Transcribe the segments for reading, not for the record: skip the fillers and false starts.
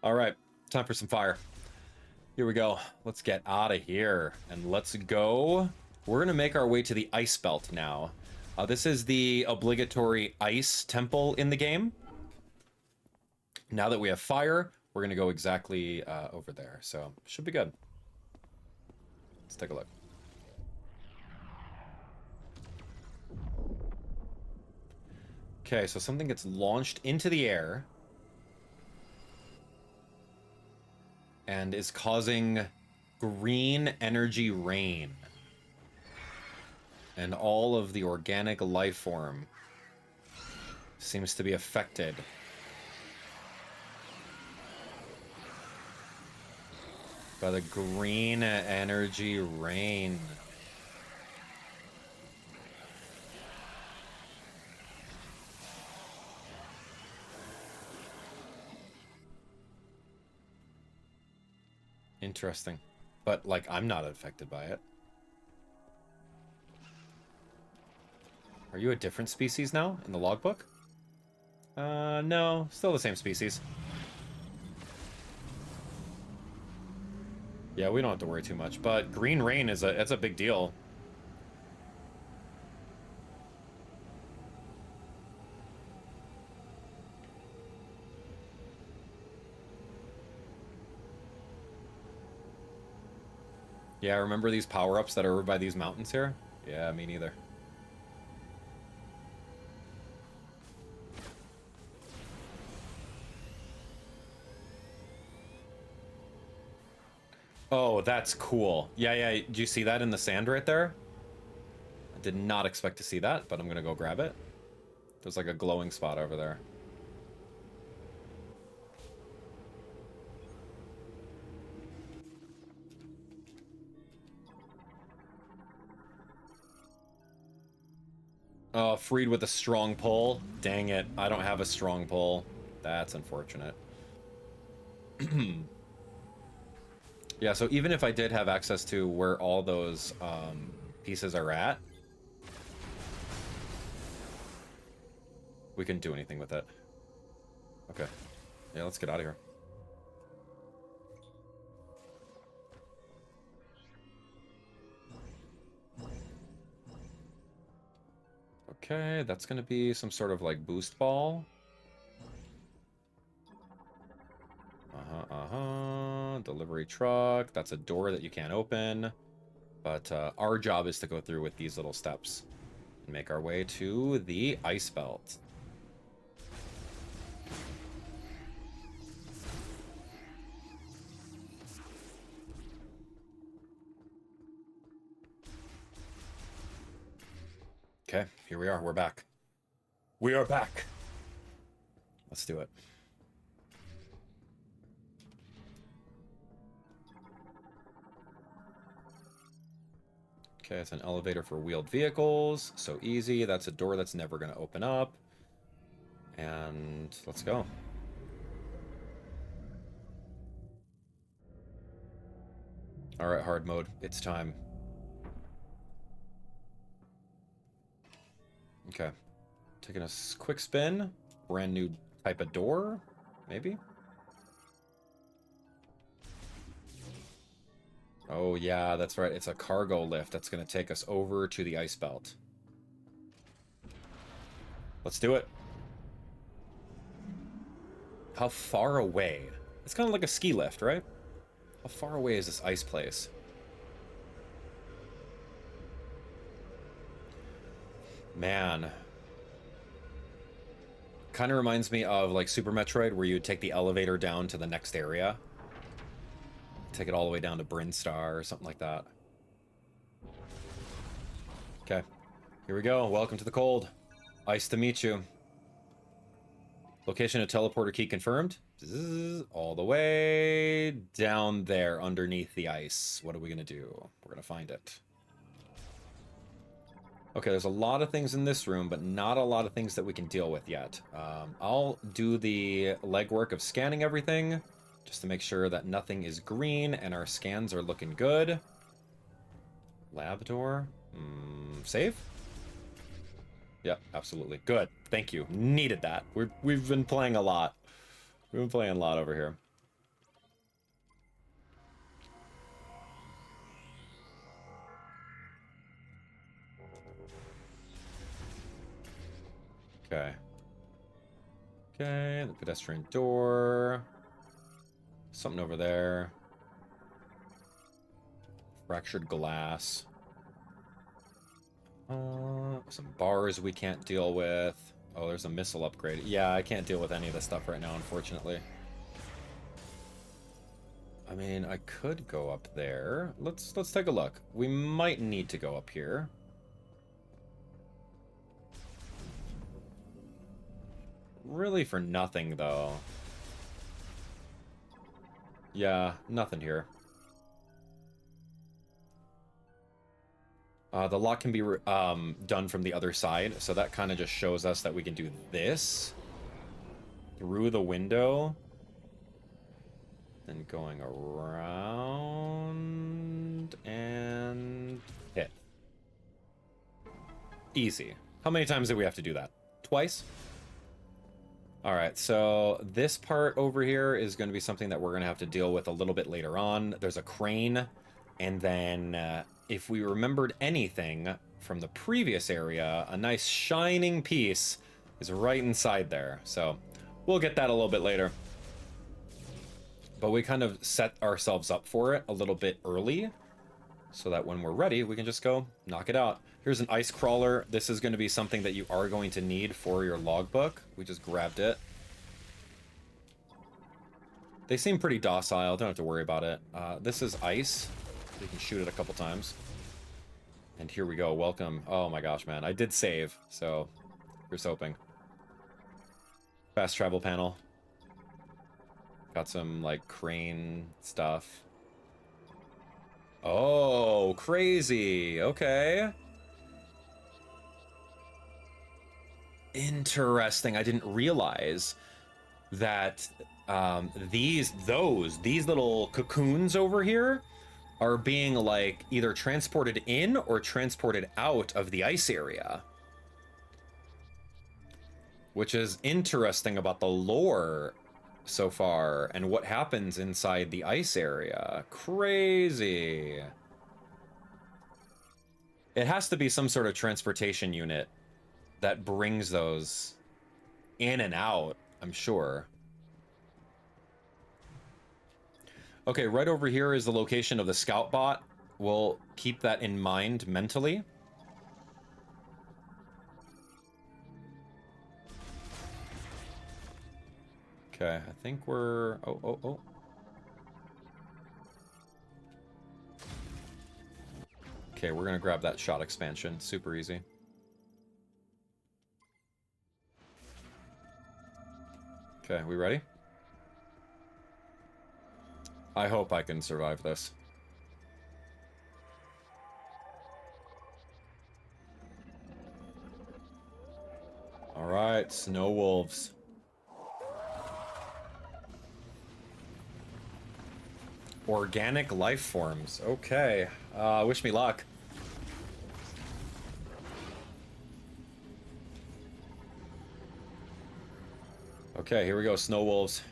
All right, time for some fire. Here we go. Let's get out of here and let's go. We're gonna make our way to the ice belt now. This is the obligatory ice temple in the game. Now that we have fire, we're gonna go exactly over there. So should be good. Let's take a look. Okay, so something gets launched into the air and is causing green energy rain. And all of the organic life form seems to be affected. By the green energy rain. Interesting. But, like, I'm not affected by it. Are you a different species now in the logbook? No. Still the same species. Yeah, we don't have to worry too much. But green rain is that's a big deal. Yeah, remember these power-ups that are over by these mountains here? Yeah, me neither. Oh, that's cool. Yeah, did you see that in the sand right there? I did not expect to see that, but I'm gonna go grab it. There's like a glowing spot over there. Oh, freed with a strong pull. Dang it, I don't have a strong pull. That's unfortunate. Yeah, so even if I did have access to where all those pieces are at, we couldn't do anything with it. Okay. Yeah, let's get out of here. Okay, that's gonna be some sort of like boost ball. Delivery truck. That's a door that you can't open. But our job is to go through with these little steps and make our way to the ice belt. Okay, here we are. We're back. We are back. Let's do it. Okay, it's an elevator for wheeled vehicles. So easy. That's a door that's never going to open up. And let's go. All right, hard mode. It's time. Okay. Taking a quick spin. Brand new type of door, maybe? Oh, yeah, that's right. It's a cargo lift that's going to take us over to the ice belt. Let's do it. How far away? It's kind of like a ski lift, right? How far away is this ice place? Man. Kind of reminds me of like Super Metroid, where you would take the elevator down to the next area. Take it all the way down to Brinstar or something like that. Okay, here we go. Welcome to the cold. Ice to meet you. Location of teleporter key confirmed. Zzz, all the way down there underneath the ice. What are we gonna do? We're gonna find it. Okay, there's a lot of things in this room, but not a lot of things that we can deal with yet. I'll do the legwork of scanning everything, just to make sure that nothing is green and our scans are looking good. Lab door. Save? Yep, absolutely. Good. Thank you. Needed that. We've been playing a lot. We've been playing a lot over here. Okay, the pedestrian door. Something over there. Fractured glass. Some bars we can't deal with. Oh, there's a missile upgrade. Yeah, I can't deal with any of this stuff right now, unfortunately. I mean, I could go up there. Let's take a look. We might need to go up here. Really for nothing, though. Yeah, nothing here. The lock can be done from the other side, so that kind of just shows us that we can do this through the window, then going around and hit. Easy. How many times do we have to do that? Twice? All right, so this part over here is going to be something that we're going to have to deal with a little bit later on. There's a crane, and then if we remembered anything from the previous area, a nice shining piece is right inside there. So we'll get that a little bit later. But we kind of set ourselves up for it a little bit early so that when we're ready, we can just go knock it out. Here's an ice crawler. This is going to be something that you are going to need for your logbook. We just grabbed it. They seem pretty docile. Don't have to worry about it. This is ice. You can shoot it a couple times. And here we go. Welcome. Oh my gosh, man. I did save, so here's hoping. Fast travel panel. Got some, like, crane stuff. Oh, crazy. Okay. Interesting. I didn't realize that these little cocoons over here are being, like, either transported in or transported out of the ice area. Which is interesting about the lore so far and what happens inside the ice area. Crazy. It has to be some sort of transportation unit that brings those in and out, I'm sure. Okay, right over here is the location of the scout bot. We'll keep that in mind mentally. Okay, I think we're... Oh. Okay, we're gonna grab that shot expansion. Super easy. Okay, we ready? I hope I can survive this. Alright, snow wolves. Organic life forms. Okay. Wish me luck. Okay, here we go, snow wolves.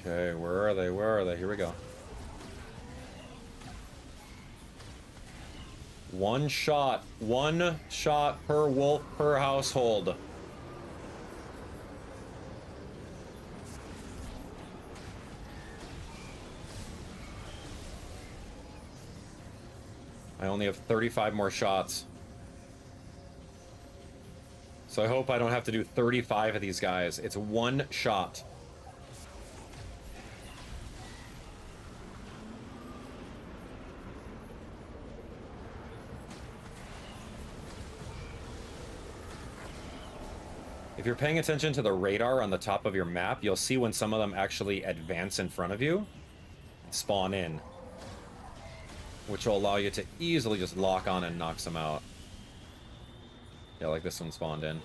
Okay, where are they? Where are they? Here we go. One shot per wolf per household. I only have 35 more shots. So I hope I don't have to do 35 of these guys. It's one shot. If you're paying attention to the radar on the top of your map, you'll see when some of them actually advance in front of you, spawn in, which will allow you to easily just lock on and knock some out. Yeah, like this one spawned in.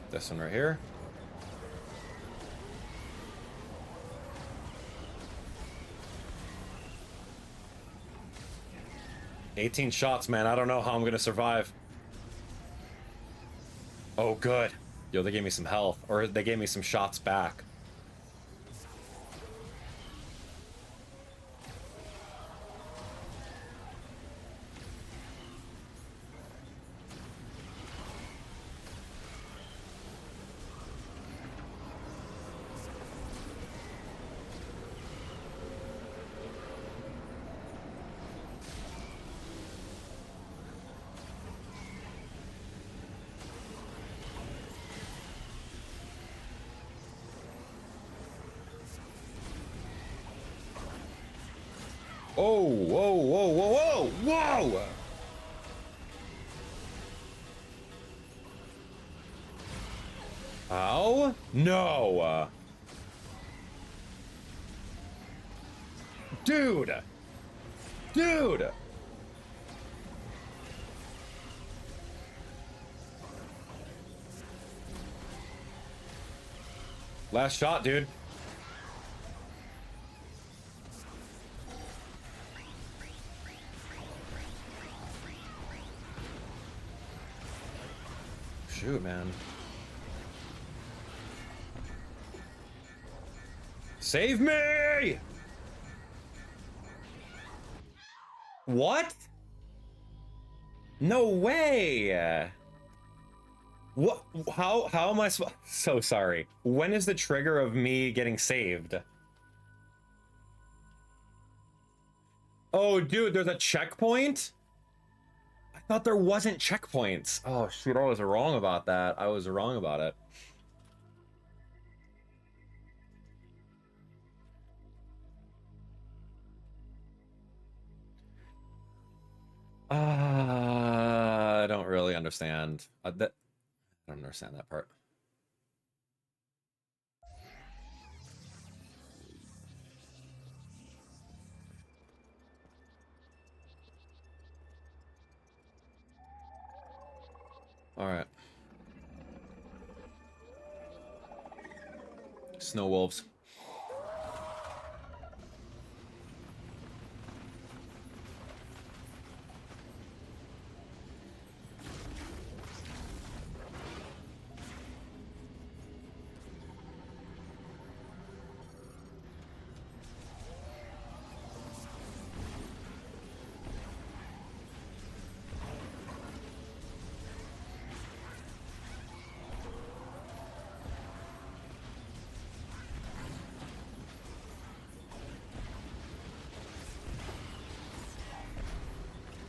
This one right here. $18 shots, man. I don't know how I'm gonna survive. Oh, good. Yo, they gave me some health, or they gave me some shots back. Oh, whoa, whoa, whoa, whoa, whoa! Ow? No! Dude! Dude! Last shot, dude. Shoot, man. Save me! What? No way! What? How am I so sorry. When is the trigger of me getting saved? Oh, dude, there's a checkpoint? I thought there wasn't checkpoints. Oh, shoot, I was wrong about that. I was wrong about it. I don't really understand. I don't understand that part. All right. Snow wolves.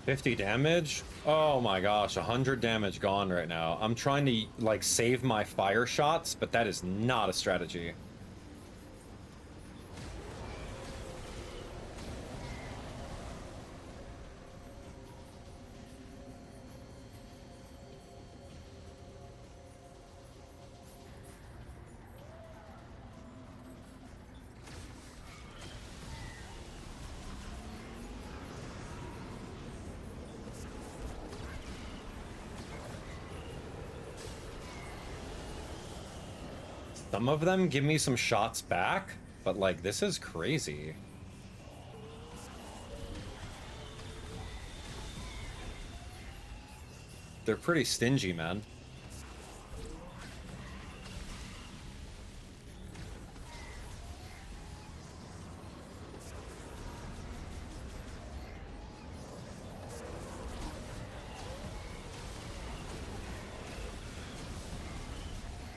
$50 damage? Oh my gosh, 100 damage gone right now. I'm trying to, like, save my fire shots, but that is not a strategy. Some of them give me some shots back, but like, this is crazy. They're pretty stingy, man.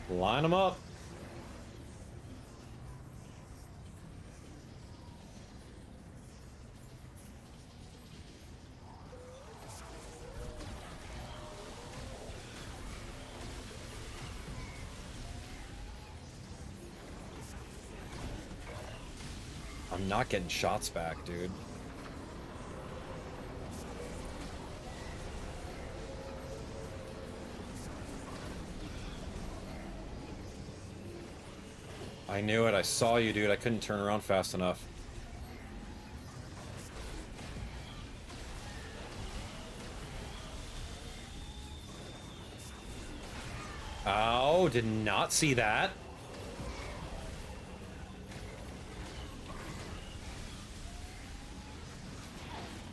Line them up. I'm not getting shots back, dude. I knew it. I saw you, dude. I couldn't turn around fast enough. Oh, did not see that.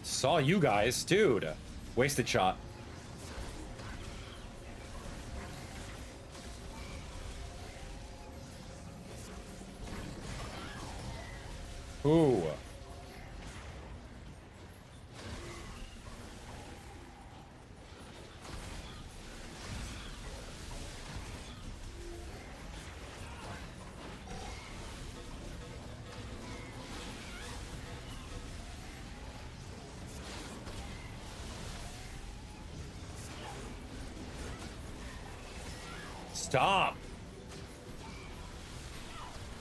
Saw you guys, dude. Wasted shot. Ooh. Stop.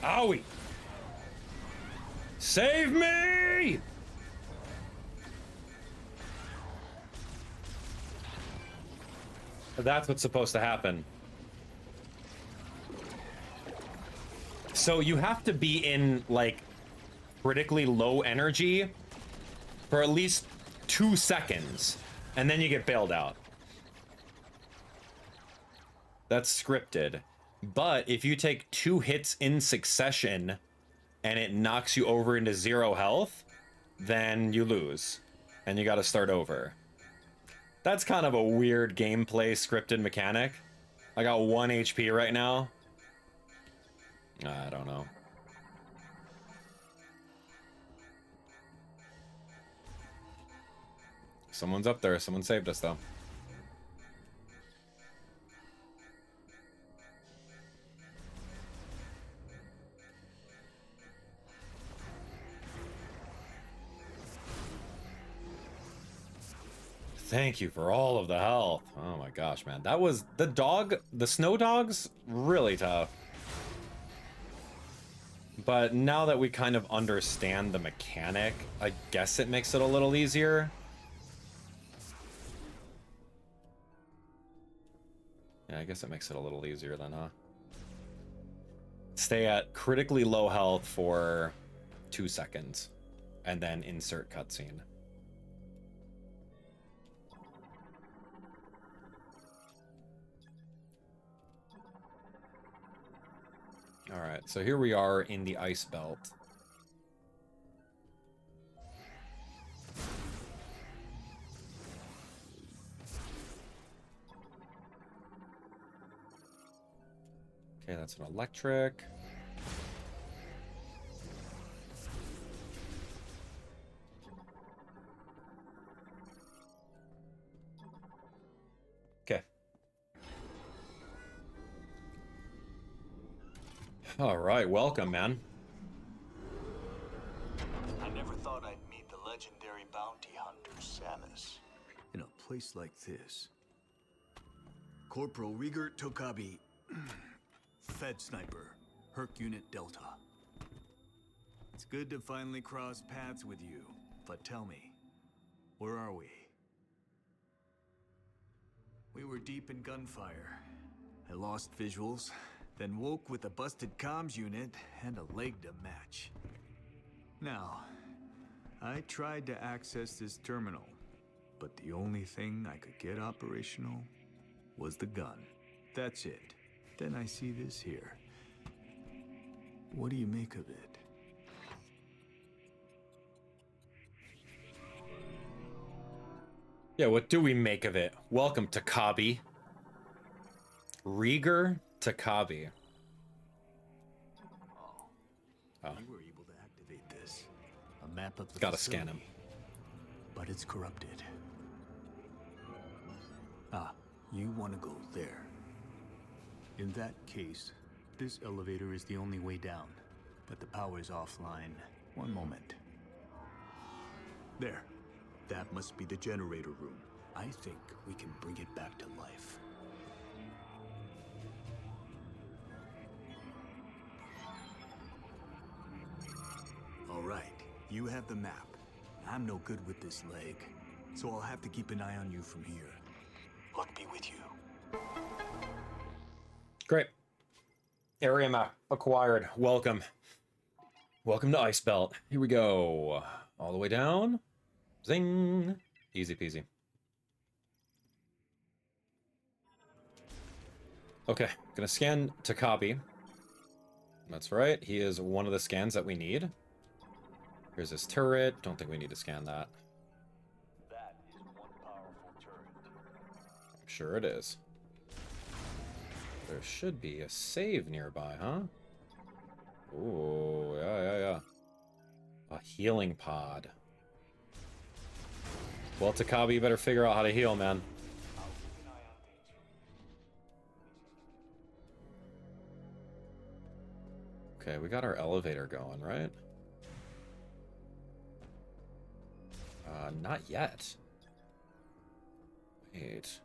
Owie. Save me! That's what's supposed to happen. So you have to be in, like, critically low energy for at least 2 seconds, and then you get bailed out. That's scripted. But if you take 2 hits in succession and it knocks you over into 0 health, then you lose. And you gotta start over. That's kind of a weird gameplay scripted mechanic. I got 1 HP right now. I don't know. Someone's up there. Someone saved us, though. Thank you for all of the health. Oh my gosh, man. That was the dog, the snow dogs, really tough. But now that we kind of understand the mechanic, I guess it makes it a little easier. Yeah, I guess it makes it a little easier then, huh? Stay at critically low health for 2 seconds, and then insert cutscene. All right, so here we are in the ice belt. Okay, that's an electric. Okay. All right, welcome, man. I never thought I'd meet the legendary bounty hunter, Samus. In a place like this. Corporal Reger Tokabi, Fed Sniper, Herc Unit Delta. It's good to finally cross paths with you, but tell me, where are we? We were deep in gunfire. I lost visuals, then woke with a busted comms unit and a leg to match. Now, I tried to access this terminal, but the only thing I could get operational was the gun. That's it. Then I see this here. What do you make of it? Yeah, what do we make of it? Welcome, Tokabi. Reger Tokabi. Oh. You were able to activate this. A map of the Gotta facility, scan him. but it's corrupted. Ah, you want to go there. In that case, this elevator is the only way down, but the power's offline. One moment. There. That must be the generator room. I think we can bring it back to life. All right, you have the map. I'm no good with this leg, so I'll have to keep an eye on you from here. Luck be with you. Great. Area map acquired. Welcome. Welcome to Ice Belt. Here we go. All the way down. Zing. Easy peasy. Okay, gonna scan Tokabi. That's right, he is one of the scans that we need. Here's his turret. Don't think we need to scan that. That is one powerful turret. I'm sure it is. There should be a save nearby, huh? Ooh, yeah. Healing pod. Well, Tokabi, you better figure out how to heal, man. Okay, we got our elevator going, right? Not yet. Wait.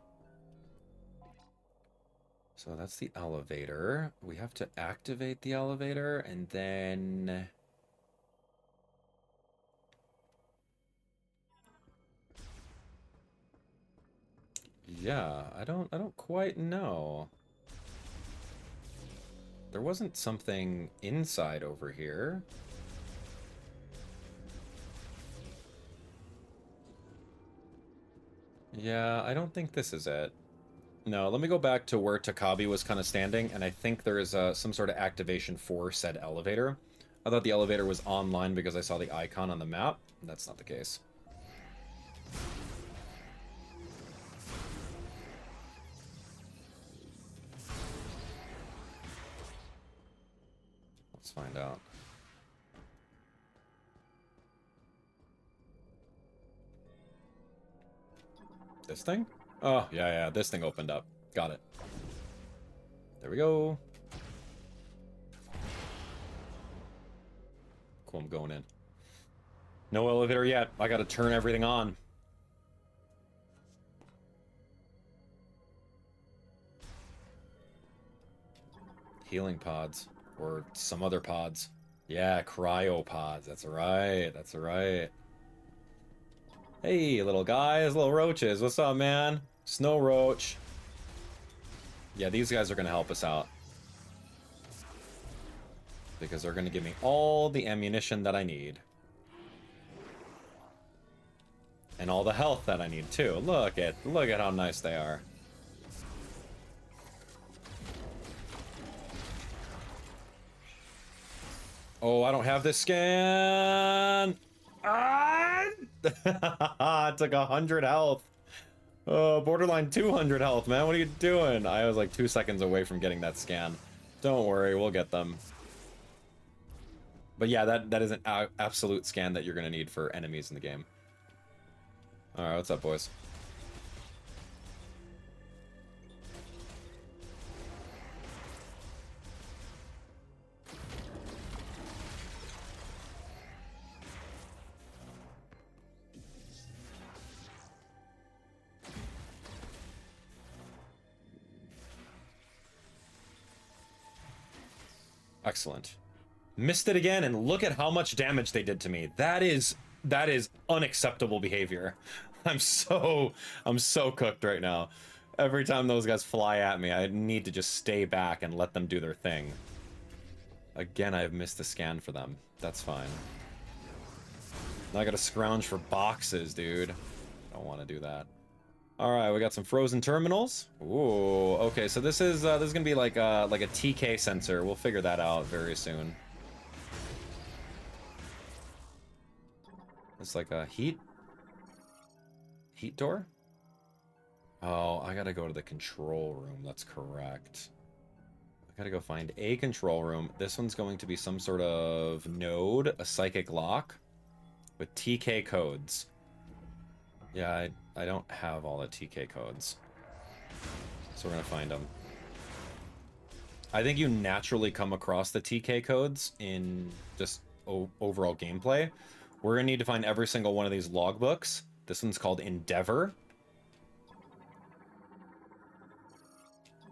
So that's the elevator. We have to activate the elevator and then... Yeah, I don't quite know. There wasn't something inside over here. Yeah, I don't think this is it. No, let me go back to where Tokabi was kind of standing, and I think there is some sort of activation for said elevator. I thought the elevator was online because I saw the icon on the map. That's not the case. Let's find out. This thing? Oh, yeah, this thing opened up. Got it. There we go. Cool, I'm going in. No elevator yet. I gotta turn everything on. Healing pods. Or some other pods. Yeah, cryopods. That's right. That's right. Hey, little guys, little roaches. What's up, man? Snow roach. Yeah, these guys are going to help us out. Because they're going to give me all the ammunition that I need. And all the health that I need, too. Look at how nice they are. Oh, I don't have this scan. Ah! It took 100 health. Oh, borderline 200 health, man. What are you doing? I was like 2 seconds away from getting that scan. Don't worry, we'll get them. But yeah, that is an absolute scan that you're going to need for enemies in the game. Alright, what's up, boys? Excellent. Missed it again, and look at how much damage they did to me. That is unacceptable behavior. I'm so cooked right now. Every time those guys fly at me, I need to just stay back and let them do their thing. Again, I've missed the scan for them. That's fine. Now I gotta scrounge for boxes, dude. Don't want to do that. All right, we got some frozen terminals. Ooh, okay, so this is gonna be like a TK sensor. We'll figure that out very soon. It's like a heat door. Oh, I gotta go to the control room. That's correct. I gotta go find a control room. This one's going to be some sort of node, a psychic lock, with TK codes. Yeah, I don't have all the TK codes. So we're gonna find them. I think you naturally come across the TK codes in just overall gameplay. We're gonna need to find every single one of these logbooks. This one's called Endeavor.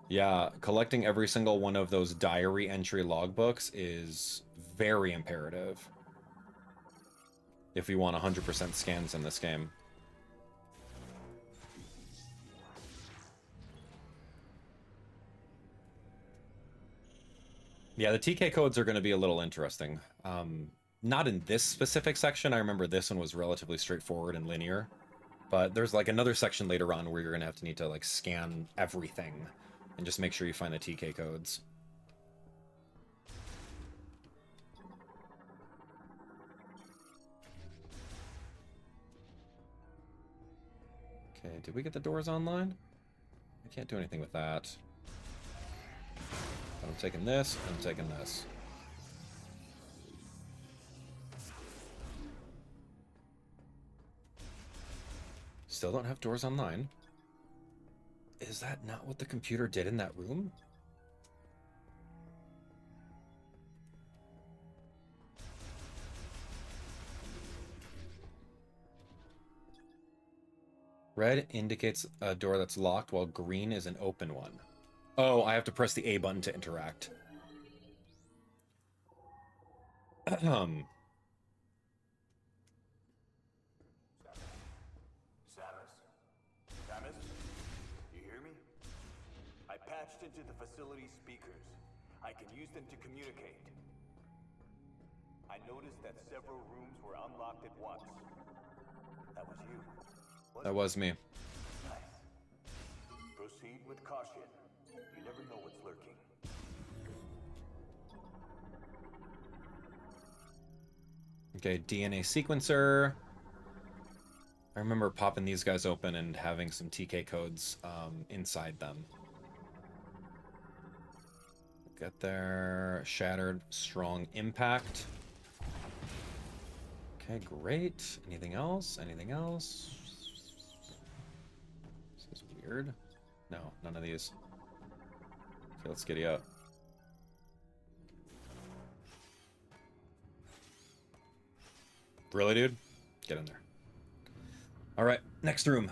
Yeah, collecting every single one of those diary entry logbooks is very imperative if we want 100% scans in this game. Yeah, the TK codes are going to be a little interesting. Not in this specific section. I remember this one was relatively straightforward and linear. But there's like another section later on where you're going to need to like scan everything and just make sure you find the TK codes. Okay, did we get the doors online? I can't do anything with that. I'm taking this, I'm taking this. Still don't have doors online. Is that not what the computer did in that room? Red indicates a door that's locked, while green is an open one. Oh, I have to press the A button to interact. Samus, you hear me? I patched into the facility speakers. I can use them to communicate. I noticed that several rooms were unlocked at once. That was you. That was me. Nice. Proceed with caution. You never know what's lurking. Okay, DNA sequencer. I remember popping these guys open and having some TK codes inside them. Get there. Shattered. Strong impact. Okay, great. Anything else? Anything else? This is weird. No, none of these. Okay, let's giddy up. Really, dude? Get in there. All right, next room.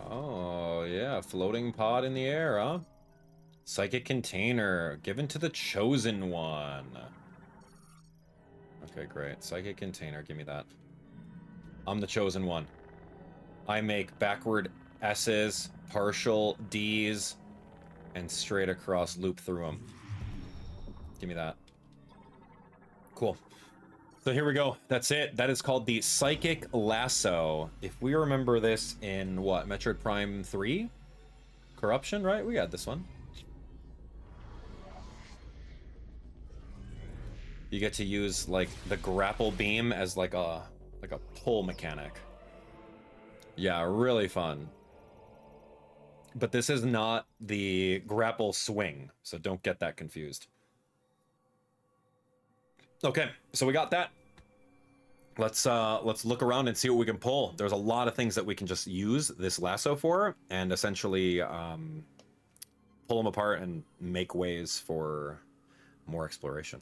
Oh, yeah, floating pod in the air, huh? Psychic container, given to the chosen one. Okay, great. Psychic container, give me that. I'm the chosen one. I make backward S's, partial D's, and straight across loop through them. Give me that. Cool. So here we go. That's it. That is called the Psychic Lasso. If we remember this in, what, Metroid Prime 3? Corruption, right? We got this one. You get to use, like, the grapple beam as, like a pull mechanic. Yeah, really fun. But this is not the grapple swing, so don't get that confused. Okay, so we got that. Let's look around and see what we can pull. There's a lot of things that we can just use this lasso for, and essentially pull them apart and make ways for more exploration.